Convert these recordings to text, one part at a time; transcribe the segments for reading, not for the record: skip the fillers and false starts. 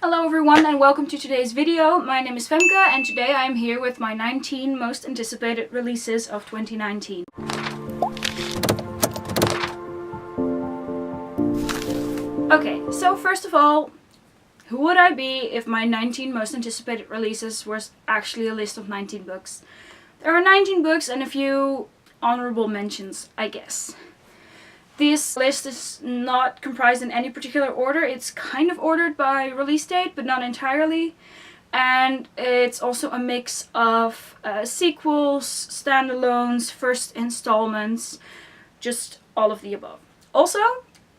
Hello everyone and welcome to today's video. My name is Femke and today I am here with my 19 most anticipated releases of 2019. Okay, so first of all, who would I be if my 19 most anticipated releases was actually a list of 19 books? There are 19 books and a few honorable mentions, I guess. This list is not comprised in any particular order. It's kind of ordered by release date, but not entirely. And it's also a mix of sequels, standalones, first installments, just all of the above. Also,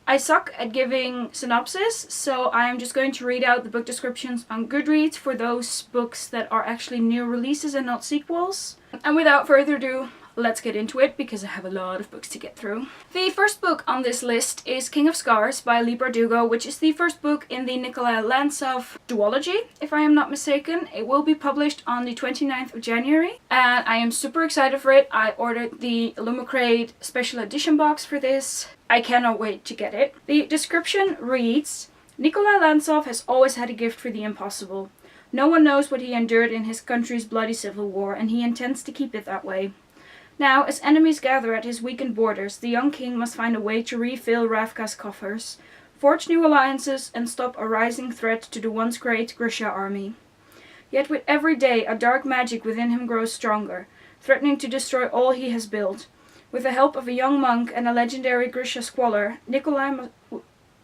I suck at giving synopsis, so I am just going to read out the book descriptions on Goodreads for those books that are actually new releases and not sequels. And without further ado, let's get into it because I have a lot of books to get through. The first book on this list is King of Scars by Leigh Bardugo, which is the first book in the Nikolai Lantsov duology, if I am not mistaken. It will be published on the 29th of January and I am super excited for it. I ordered the Illumicrate special edition box for this. I cannot wait to get it. The description reads, Nikolai Lantsov has always had a gift for the impossible. No one knows what he endured in his country's bloody civil war, and he intends to keep it that way. Now, as enemies gather at his weakened borders, the young king must find a way to refill Ravka's coffers, forge new alliances, and stop a rising threat to the once great Grisha army. Yet with every day, a dark magic within him grows stronger, threatening to destroy all he has built. With the help of a young monk and a legendary Grisha squaller, Nikolai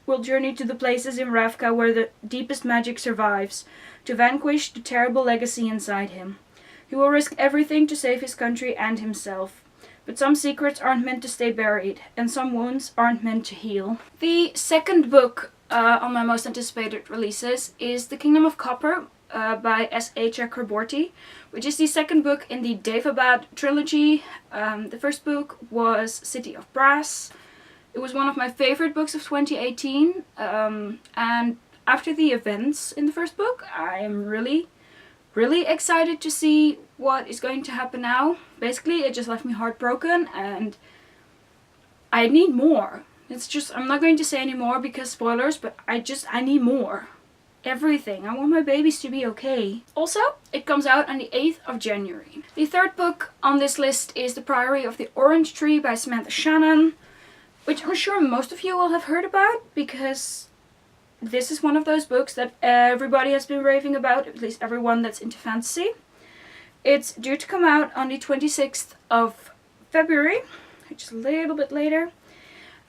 will journey to the places in Ravka where the deepest magic survives, to vanquish the terrible legacy inside him. He will risk everything to save his country and himself. But some secrets aren't meant to stay buried, and some wounds aren't meant to heal. The second book on my most anticipated releases is The Kingdom of Copper by S.A. Chakraborty, which is the second book in the Devabad trilogy. The first book was City of Brass. It was one of my favorite books of 2018, and after the events in the first book, I am really excited to see what is going to happen now. Basically, it just left me heartbroken and I need more. It's just, I'm not going to say any more because spoilers, but I need more. Everything. I want my babies to be okay. Also, it comes out on the 8th of January. The third book on this list is The Priory of the Orange Tree by Samantha Shannon, which I'm sure most of you will have heard about because this is one of those books that everybody has been raving about, at least everyone that's into fantasy. It's due to come out on the 26th of February, which is a little bit later.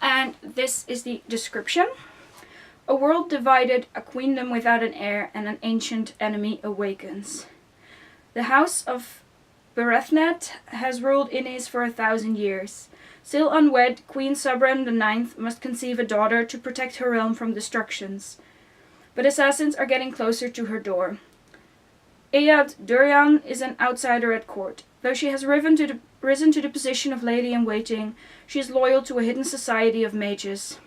And this is the description. A world divided, a queendom without an heir, and an ancient enemy awakens. The house of Berethnet has ruled Innis for 1,000 years. Still unwed, Queen Sabran IX must conceive a daughter to protect her realm from destructions. But assassins are getting closer to her door. Eyad Durian is an outsider at court. Though she has risen to the position of lady-in-waiting, she is loyal to a hidden society of mages.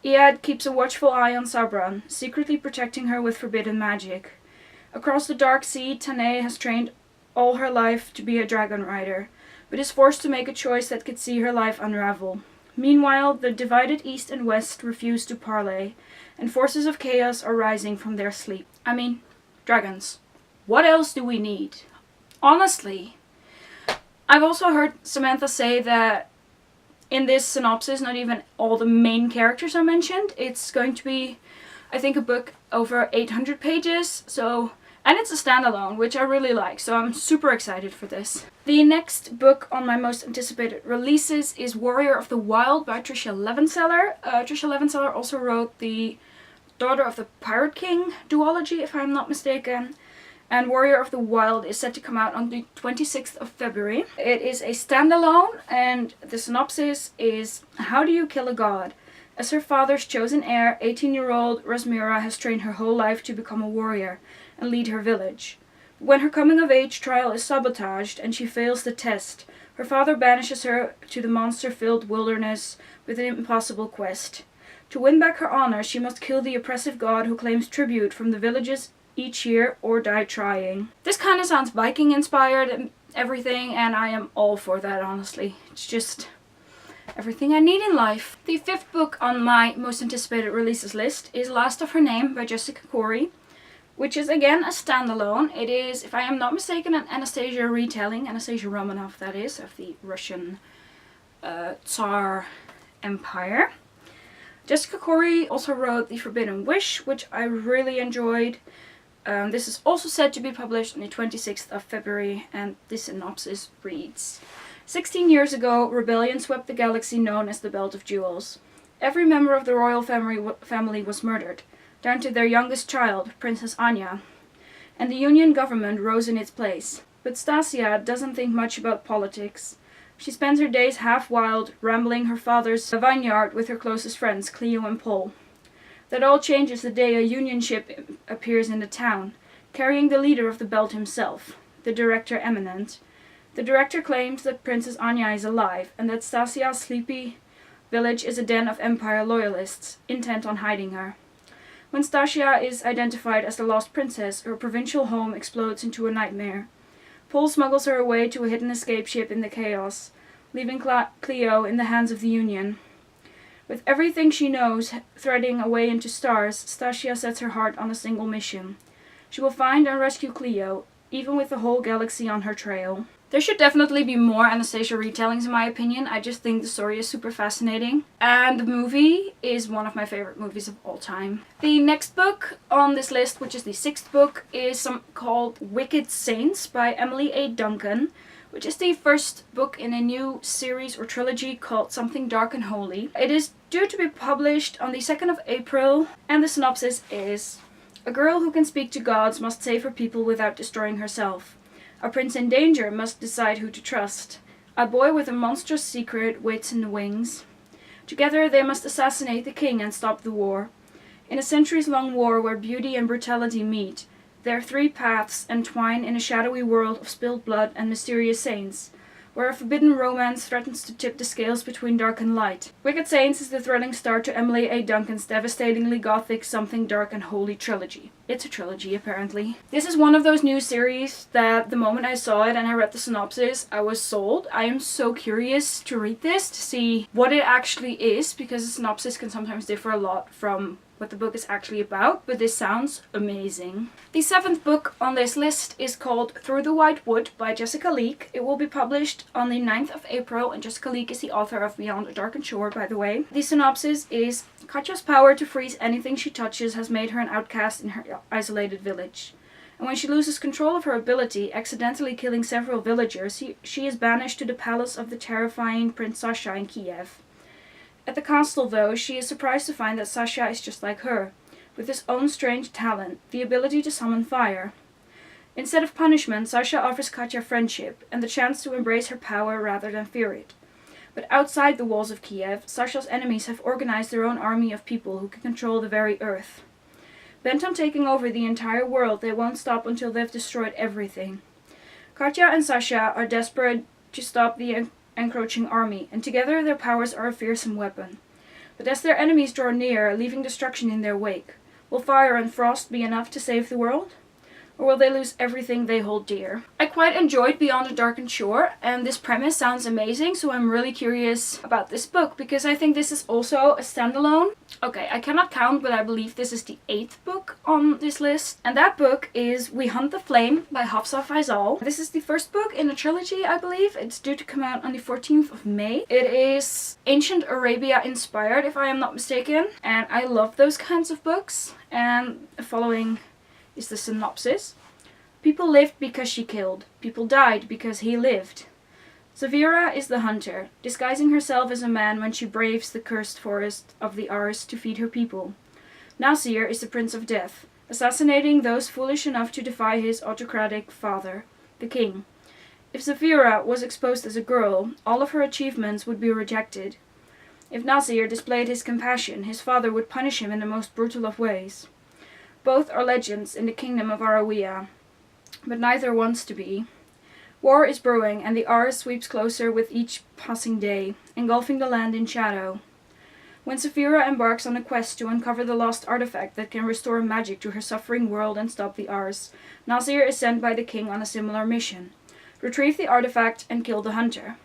Eyad keeps a watchful eye on Sabran, secretly protecting her with forbidden magic. Across the dark sea, Tanae has trained all her life to be a dragon rider, but is forced to make a choice that could see her life unravel. Meanwhile, the divided East and West refuse to parley, and forces of chaos are rising from their sleep. I mean, dragons. What else do we need? Honestly, I've also heard Samantha say that in this synopsis, not even all the main characters are mentioned. It's going to be, I think, a book over 800 pages, and it's a standalone, which I really like, so I'm super excited for this. The next book on my most anticipated releases is Warrior of the Wild by Tricia Levenseller. Tricia Levenseller also wrote the Daughter of the Pirate King duology, if I'm not mistaken. And Warrior of the Wild is set to come out on the 26th of February. It is a standalone, and the synopsis is, how do you kill a god? As her father's chosen heir, 18-year-old Rasmira has trained her whole life to become a warrior and lead her village. When her coming-of-age trial is sabotaged and she fails the test, her father banishes her to the monster-filled wilderness with an impossible quest. To win back her honor, she must kill the oppressive god who claims tribute from the villages each year or die trying. This kind of sounds Viking inspired and everything, and I am all for that, honestly. It's just everything I need in life. The fifth book on my most anticipated releases list is Last of Her Name by Jessica Corey. which is again a standalone. It is, if I am not mistaken, an Anastasia retelling, Anastasia Romanov that is, of the Russian Tsar Empire. Jessica Corey also wrote The Forbidden Wish, which I really enjoyed. This is also said to be published on the 26th of February, and the synopsis reads: 16 years ago, rebellion swept the galaxy known as the Belt of Jewels. Every member of the royal family was murdered, down to their youngest child, Princess Anya, and the Union government rose in its place. But Stasia doesn't think much about politics. She spends her days half wild, rambling her father's vineyard with her closest friends, Cleo and Paul. That all changes the day a Union ship appears in the town, carrying the leader of the Belt himself, the Director Eminent. The Director claims that Princess Anya is alive, and that Stasia's sleepy village is a den of Empire loyalists, intent on hiding her. When Stasia is identified as the lost princess, her provincial home explodes into a nightmare. Paul smuggles her away to a hidden escape ship in the chaos, leaving Cleo in the hands of the Union. With everything she knows threading away into stars, Stasia sets her heart on a single mission. She will find and rescue Cleo, even with the whole galaxy on her trail. There should definitely be more Anastasia retellings in my opinion. I just think the story is super fascinating. And the movie is one of my favorite movies of all time. The next book on this list, which is the 6th book, is called Wicked Saints by Emily A. Duncan, which is the first book in a new series or trilogy called Something Dark and Holy. It is due to be published on the 2nd of April, and the synopsis is: a girl who can speak to gods must save her people without destroying herself. A prince in danger must decide who to trust. A boy with a monstrous secret waits in the wings. Together they must assassinate the king and stop the war. In a centuries-long war where beauty and brutality meet, their 3 paths entwine in a shadowy world of spilled blood and mysterious saints, where a forbidden romance threatens to tip the scales between dark and light. Wicked Saints is the thrilling start to Emily A. Duncan's devastatingly gothic Something Dark and Holy trilogy. It's a trilogy, apparently. This is one of those new series that the moment I saw it and I read the synopsis, I was sold. I am so curious to read this, to see what it actually is, because the synopsis can sometimes differ a lot from what the book is actually about, but this sounds amazing. The 7th book on this list is called Through the White Wood by Jessica Leek. It will be published on the 9th of April, and Jessica Leek is the author of Beyond a Darkened Shore, by the way. The synopsis is: Katja's power to freeze anything she touches has made her an outcast in her isolated village. And when she loses control of her ability, accidentally killing several villagers, she is banished to the palace of the terrifying Prince Sasha in Kiev. At the castle, though, she is surprised to find that Sasha is just like her, with his own strange talent, the ability to summon fire. Instead of punishment, Sasha offers Katja friendship, and the chance to embrace her power rather than fear it. But outside the walls of Kiev, Sasha's enemies have organized their own army of people who can control the very earth. Bent on taking over the entire world, they won't stop until they've destroyed everything. Katja and Sasha are desperate to stop the encroaching army, and together their powers are a fearsome weapon. But as their enemies draw near, leaving destruction in their wake, will fire and frost be enough to save the world? Or will they lose everything they hold dear? I quite enjoyed Beyond a Darkened Shore, and this premise sounds amazing, so I'm really curious about this book, because I think this is also a standalone. Okay, I cannot count, but I believe this is the 8th book on this list. And that book is We Hunt the Flame by Hafsa Faizal. This is the first book in a trilogy, I believe. It's due to come out on the 14th of May. It is Ancient Arabia inspired, if I am not mistaken. And I love those kinds of books. And the following is the synopsis. People lived because she killed. People died because he lived. Zavira is the hunter, disguising herself as a man when she braves the cursed forest of the Ars to feed her people. Nasir is the Prince of Death, assassinating those foolish enough to defy his autocratic father, the king. If Zavira was exposed as a girl, all of her achievements would be rejected. If Nasir displayed his compassion, his father would punish him in the most brutal of ways. Both are legends in the kingdom of Arawiya, but neither wants to be. War is brewing, and the Ars sweeps closer with each passing day, engulfing the land in shadow. When Saphira embarks on a quest to uncover the lost artifact that can restore magic to her suffering world and stop the Ars, Nasir is sent by the king on a similar mission: retrieve the artifact and kill the hunter.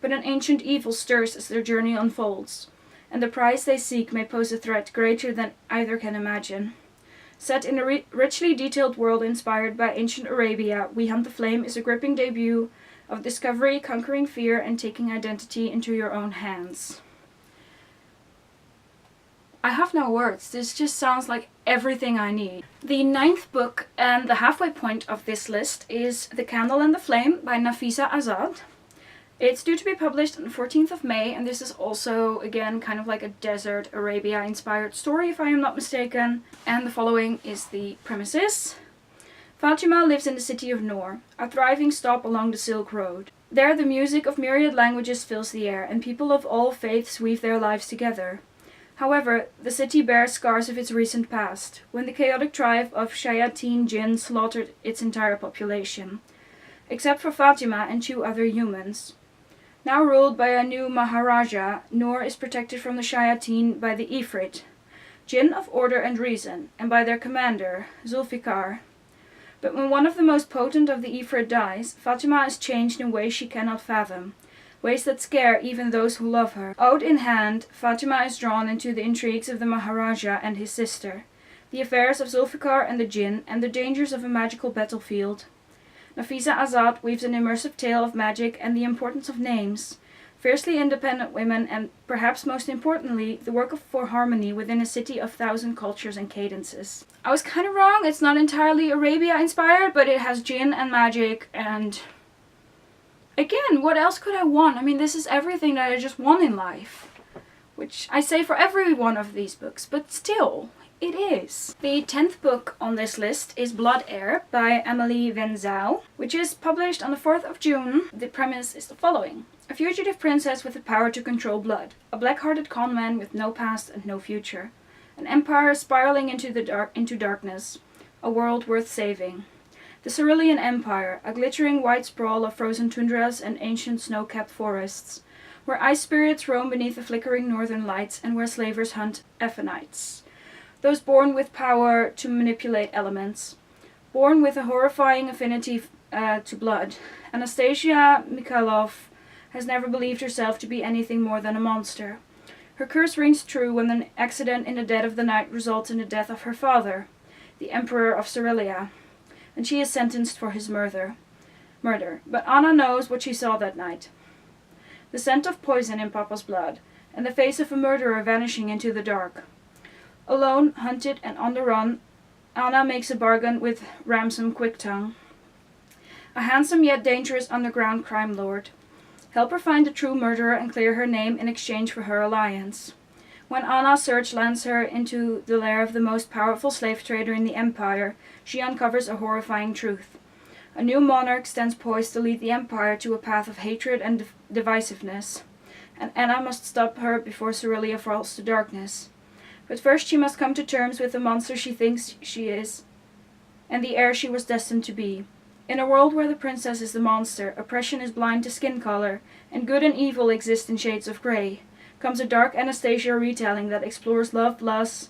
But an ancient evil stirs as their journey unfolds, and the prize they seek may pose a threat greater than either can imagine. Set in a richly detailed world inspired by ancient Arabia, We Hunt the Flame is a gripping debut of discovery, conquering fear, and taking identity into your own hands. I have no words. This just sounds like everything I need. The 9th book and the halfway point of this list is The Candle and the Flame by Nafisa Azad. It's due to be published on the 14th of May, and this is also, again, kind of like a desert Arabia inspired story, if I am not mistaken. And the following is the premises. Fatima lives in the city of Noor, a thriving stop along the Silk Road. There the music of myriad languages fills the air, and people of all faiths weave their lives together. However, the city bears scars of its recent past, when the chaotic tribe of Shayateen Jinn slaughtered its entire population, except for Fatima and 2 other humans. Now ruled by a new Maharaja, Noor is protected from the Shayateen by the Ifrit, Jinn of order and reason, and by their commander, Zulfikar. But when one of the most potent of the Ifrit dies, Fatima is changed in ways she cannot fathom, ways that scare even those who love her. Ode in hand, Fatima is drawn into the intrigues of the Maharaja and his sister, the affairs of Zulfikar and the Jinn, and the dangers of a magical battlefield. Nafisa Azad weaves an immersive tale of magic and the importance of names, fiercely independent women, and, perhaps most importantly, the work for harmony within a city of 1,000 cultures and cadences. I was kind of wrong. It's not entirely Arabia inspired, but it has Jinn and magic, and again, what else could I want? I mean, this is everything that I just want in life, which I say for every one of these books, but still, it is. The 10th book on this list is Blood Heir by Emily Van Zyl, which is published on the 4th of June. The premise is the following. A fugitive princess with the power to control blood, a black-hearted con man with no past and no future, an empire spiraling into darkness, a world worth saving. The Cerulean Empire, a glittering white sprawl of frozen tundras and ancient snow-capped forests, where ice spirits roam beneath the flickering northern lights and where slavers hunt Ephanites, those born with power to manipulate elements. Born with a horrifying affinity to blood, Anastasia Mikhailov has never believed herself to be anything more than a monster. Her curse rings true when an accident in the dead of the night results in the death of her father, the Emperor of Cerelia, and she is sentenced for his murder. But Anna knows what she saw that night. The scent of poison in Papa's blood, and the face of a murderer vanishing into the dark. Alone, hunted, and on the run, Anna makes a bargain with Ramsam Quicktongue, a handsome yet dangerous underground crime lord. Help her find the true murderer and clear her name in exchange for her alliance. When Anna's search lands her into the lair of the most powerful slave trader in the empire, she uncovers a horrifying truth. A new monarch stands poised to lead the empire to a path of hatred and divisiveness, and Anna must stop her before Cerelia falls to darkness. But first she must come to terms with the monster she thinks she is, and the heir she was destined to be. In a world where the princess is the monster, oppression is blind to skin color, and good and evil exist in shades of grey, comes a dark Anastasia retelling that explores love, lust,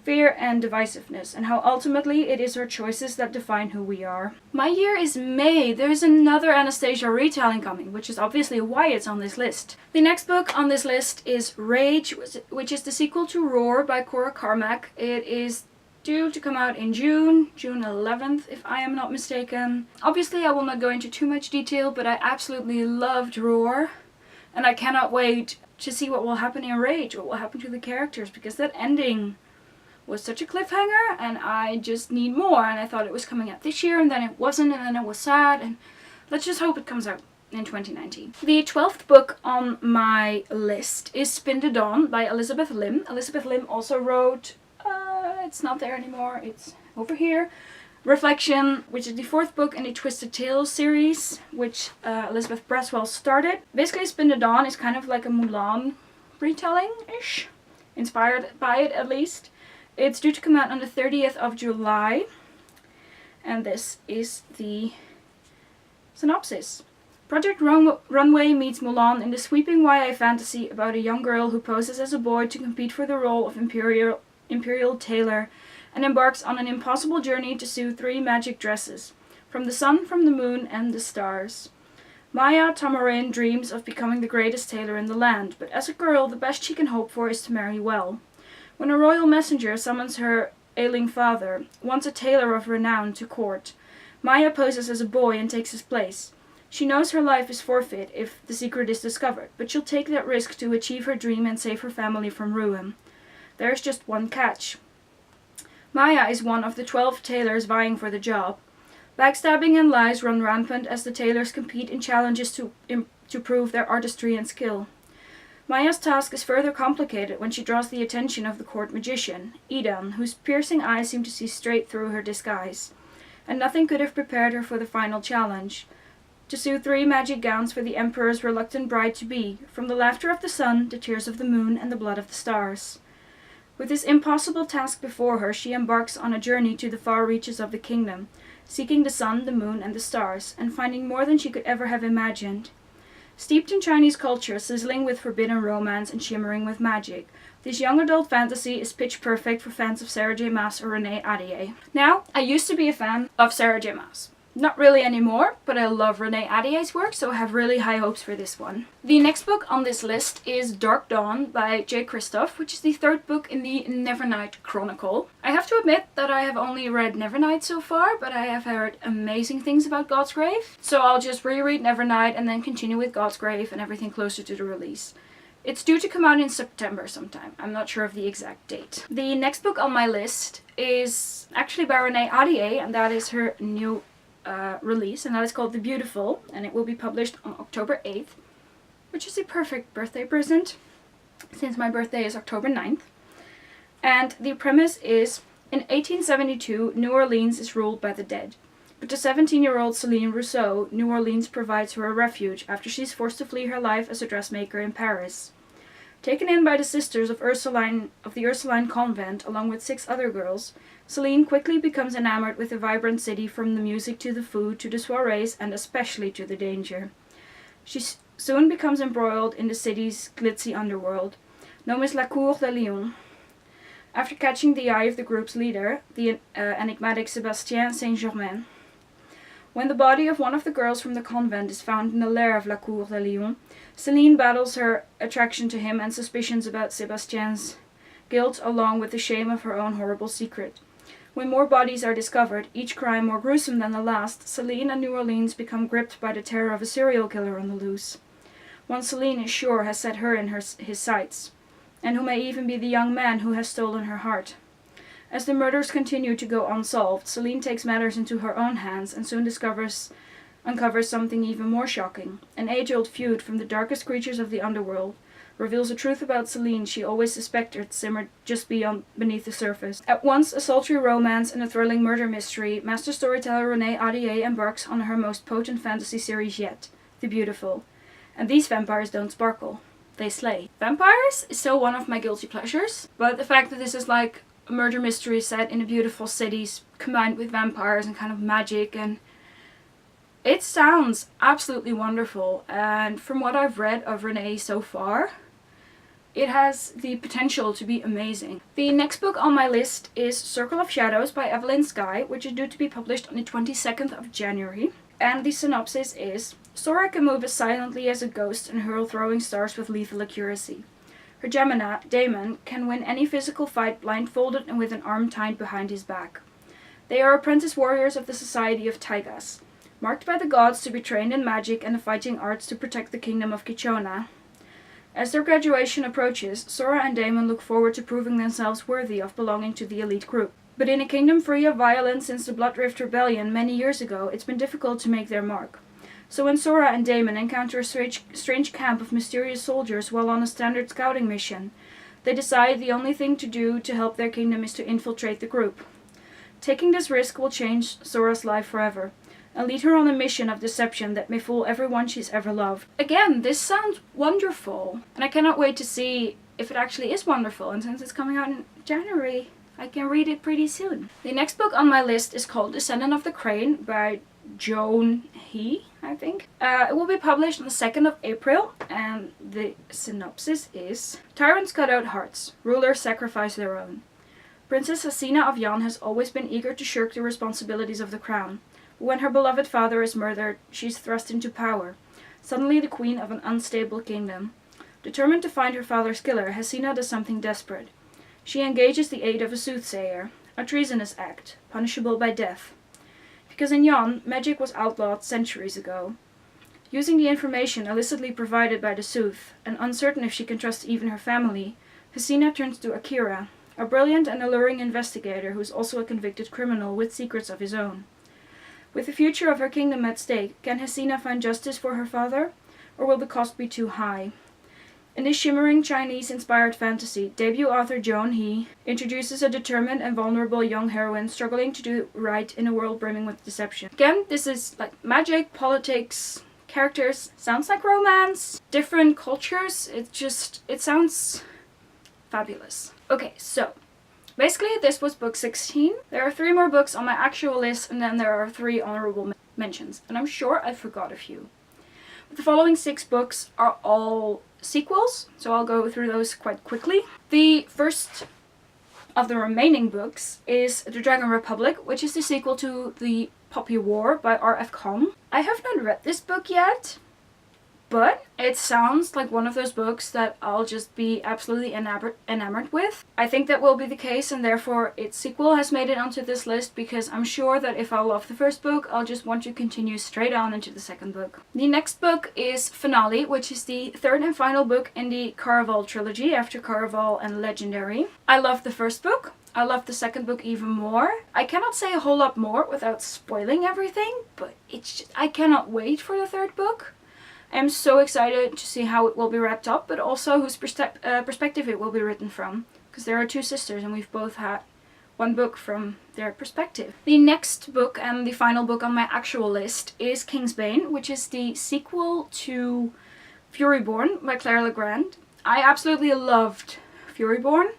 fear, and divisiveness, and how ultimately it is our choices that define who we are. My year is May. There's another Anastasia retelling coming, which is obviously why it's on this list. The next book on this list is Rage, which is the sequel to Roar by Cora Carmack. It is due to come out in June 11th, if I am not mistaken. Obviously, I will not go into too much detail, but I absolutely loved Roar, and I cannot wait to see what will happen in Rage, what will happen to the characters, because that ending was such a cliffhanger, and I just need more, and I thought it was coming out this year, and then it wasn't, and then it was sad, and let's just hope it comes out in 2019. The 12th book on my list is Spin the Dawn by Elizabeth Lim. Elizabeth Lim also wrote, it's not there anymore, it's over here, Reflection, which is the 4th book in the Twisted Tales series, which Elizabeth Braswell started. Basically, Spin the Dawn is kind of like a Mulan retelling-ish, inspired by it at least. It's due to come out on the 30th of July, and this is the synopsis. Project Runway meets Mulan in the sweeping YA fantasy about a young girl who poses as a boy to compete for the role of Imperial Tailor and embarks on an impossible journey to sew 3 magic dresses, from the sun, from the moon, and the stars. Maya Tamarin dreams of becoming the greatest tailor in the land, but as a girl, the best she can hope for is to marry well. When a royal messenger summons her ailing father, wants a tailor of renown to court. Maya poses as a boy and takes his place. She knows her life is forfeit if the secret is discovered, but she'll take that risk to achieve her dream and save her family from ruin. There's just one catch. Maya is one of the 12 tailors vying for the job. Backstabbing and lies run rampant as the tailors compete in challenges to prove their artistry and skill. Maya's task is further complicated when she draws the attention of the court magician, Edan, whose piercing eyes seem to see straight through her disguise. And nothing could have prepared her for the final challenge. To sew 3 magic gowns for the Emperor's reluctant bride-to-be, from the laughter of the sun, the tears of the moon, and the blood of the stars. With this impossible task before her, she embarks on a journey to the far reaches of the kingdom, seeking the sun, the moon, and the stars, and finding more than she could ever have imagined. Steeped in Chinese culture, sizzling with forbidden romance and shimmering with magic, this young adult fantasy is pitch perfect for fans of Sarah J. Maas or Renée Ahdieh. Now, I used to be a fan of Sarah J. Maas. Not really anymore, but I love Renée Ahdieh's work, so I have really high hopes for this one. The next book on this list is Dark Dawn by J. Kristoff, which is the 3rd book in the Nevernight Chronicle. I have to admit that I have only read Nevernight so far, but I have heard amazing things about God's Grave, so I'll just reread Nevernight and then continue with God's Grave and everything closer to the release. It's due to come out in September sometime. I'm not sure of the exact date. The next book on my list is actually by Renée Ahdieh, and that is her new release, and that is called The Beautiful, and it will be published on October 8th, which is a perfect birthday present since my birthday is October 9th. And the premise is, in 1872, New Orleans is ruled by the dead. But to 17-year-old Céline Rousseau, New Orleans provides her a refuge after she's forced to flee her life as a dressmaker in Paris. Taken in by the sisters of the Ursuline convent along with 6 other girls, Céline quickly becomes enamored with the vibrant city, from the music to the food to the soirees and especially to the danger. She soon becomes embroiled in the city's glitzy underworld, known as La Cour de Lion. After catching the eye of the group's leader, the enigmatic Sébastien Saint-Germain. When the body of one of the girls from the convent is found in the lair of La Cour de Lion, Céline battles her attraction to him and suspicions about Sébastien's guilt, along with the shame of her own horrible secret. When more bodies are discovered, each crime more gruesome than the last, Céline and New Orleans become gripped by the terror of a serial killer on the loose. One Céline is sure has set her in his sights, and who may even be the young man who has stolen her heart. As the murders continue to go unsolved, Céline takes matters into her own hands and soon uncovers something even more shocking. An age-old feud from the darkest creatures of the underworld reveals a truth about Céline she always suspected simmered just beneath the surface. At once a sultry romance and a thrilling murder mystery, master storyteller Renée Ahdieh embarks on her most potent fantasy series yet, The Beautiful. And these vampires don't sparkle. They slay. Vampires is still one of my guilty pleasures, but the fact that this is like a murder mystery set in a beautiful city combined with vampires and kind of magic, and it sounds absolutely wonderful. And from what I've read of Renée so far, it has the potential to be amazing. The next book on my list is Circle of Shadows by Evelyn Skye, which is due to be published on the 22nd of January. And the synopsis is, Sora can move as silently as a ghost and hurl throwing stars with lethal accuracy. Her Gemini, Damon, can win any physical fight blindfolded and with an arm tied behind his back. They are apprentice warriors of the Society of Taigas, marked by the gods to be trained in magic and the fighting arts to protect the kingdom of Kichona. As their graduation approaches, Sora and Damon look forward to proving themselves worthy of belonging to the elite group. But in a kingdom free of violence since the Bloodrift Rebellion many years ago, it's been difficult to make their mark. So when Sora and Damon encounter a strange camp of mysterious soldiers while on a standard scouting mission, they decide the only thing to do to help their kingdom is to infiltrate the group. Taking this risk will change Sora's life forever, and lead her on a mission of deception that may fool everyone she's ever loved. Again, this sounds wonderful, and I cannot wait to see if it actually is wonderful, and since it's coming out in January, I can read it pretty soon. The next book on my list is called Descendant of the Crane by Joan He, I think. It will be published on the 2nd of April, and the synopsis is, Tyrants cut out hearts, rulers sacrifice their own. Princess Hasina of Yan has always been eager to shirk the responsibilities of the crown. But when her beloved father is murdered, she's thrust into power, suddenly the queen of an unstable kingdom. Determined to find her father's killer, Hasina does something desperate. She engages the aid of a soothsayer, a treasonous act, punishable by death. Because in Yan, magic was outlawed centuries ago. Using the information illicitly provided by the Sooth, and uncertain if she can trust even her family, Hesina turns to Akira, a brilliant and alluring investigator who is also a convicted criminal with secrets of his own. With the future of her kingdom at stake, can Hesina find justice for her father, or will the cost be too high? In this shimmering Chinese-inspired fantasy, debut author Joan He introduces a determined and vulnerable young heroine struggling to do right in a world brimming with deception. Again, this is like magic, politics, characters, sounds like romance, different cultures, it sounds fabulous. Okay, so basically this was book 16. There are 3 more books on my actual list, and then there are 3 honorable mentions, and I'm sure I forgot a few. But the following 6 books are all sequels, so I'll go through those quite quickly. The first of the remaining books is The Dragon Republic, which is the sequel to The Poppy War by R.F. Kuang. I have not read this book yet, but it sounds like one of those books that I'll just be absolutely enamored with. I think that will be the case, and therefore its sequel has made it onto this list, because I'm sure that if I love the first book, I'll just want to continue straight on into the second book. The next book is Finale, which is the 3rd and final book in the Caraval trilogy after Caraval and Legendary. I love the first book. I love the second book even more. I cannot say a whole lot more without spoiling everything, but I cannot wait for the 3rd book. I am so excited to see how it will be wrapped up, but also whose perspective it will be written from. Because there are 2 sisters and we've both had one book from their perspective. The next book and the final book on my actual list is Kingsbane, which is the sequel to Furyborn by Claire Legrand. I absolutely loved Furyborn.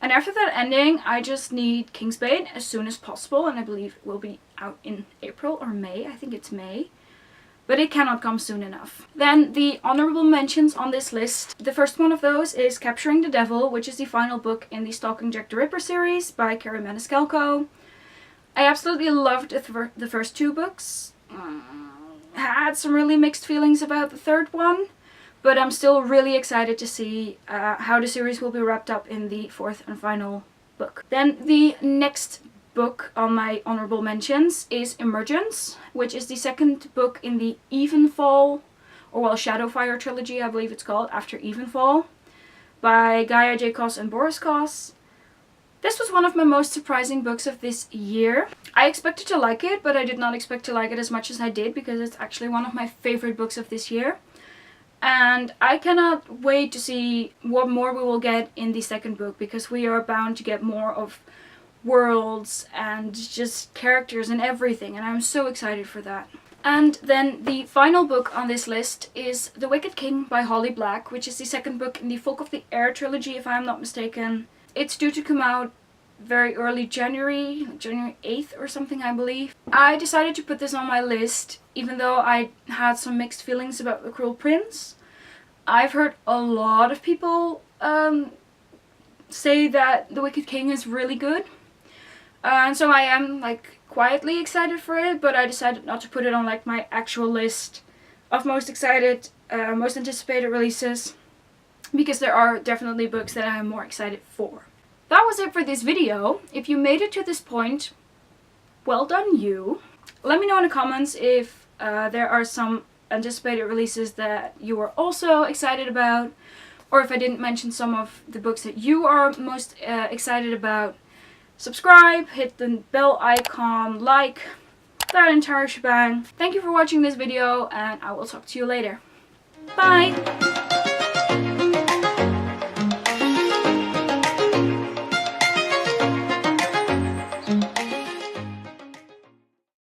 And after that ending, I just need Kingsbane as soon as possible, and I believe it will be out in April or May. I think it's May. But it cannot come soon enough. Then the honorable mentions on this list. The first one of those is Capturing the Devil, which is the final book in the Stalking Jack the Ripper series by Carrie Maniscalco. I absolutely loved the first 2 books. Had some really mixed feelings about the 3rd one, but I'm still really excited to see how the series will be wrapped up in the 4th and final book. Then the next book on my honorable mentions is Emergence, which is the 2nd book in the Evenfall, or well, Shadowfire trilogy, I believe it's called, after Evenfall, by Gaia J. Koss and Boris Koss. This was one of my most surprising books of this year. I expected to like it, but I did not expect to like it as much as I did, because it's actually one of my favorite books of this year. And I cannot wait to see what more we will get in the 2nd book, because we are bound to get more of worlds and just characters and everything, and I'm so excited for that. And then the final book on this list is The Wicked King by Holly Black, which is the 2nd book in the Folk of the Air trilogy, if I'm not mistaken. It's due to come out very early January 8th or something, I believe. I decided to put this on my list, even though I had some mixed feelings about The Cruel Prince. I've heard a lot of people say that The Wicked King is really good. And so I am like quietly excited for it, but I decided not to put it on like my actual list of most excited, most anticipated releases, because there are definitely books that I am more excited for. That was it for this video. If you made it to this point, well done you. Let me know in the comments if there are some anticipated releases that you are also excited about, or if I didn't mention some of the books that you are most excited about. Subscribe, hit the bell icon, like, that entire shebang. Thank you for watching this video, and I will talk to you later. Bye!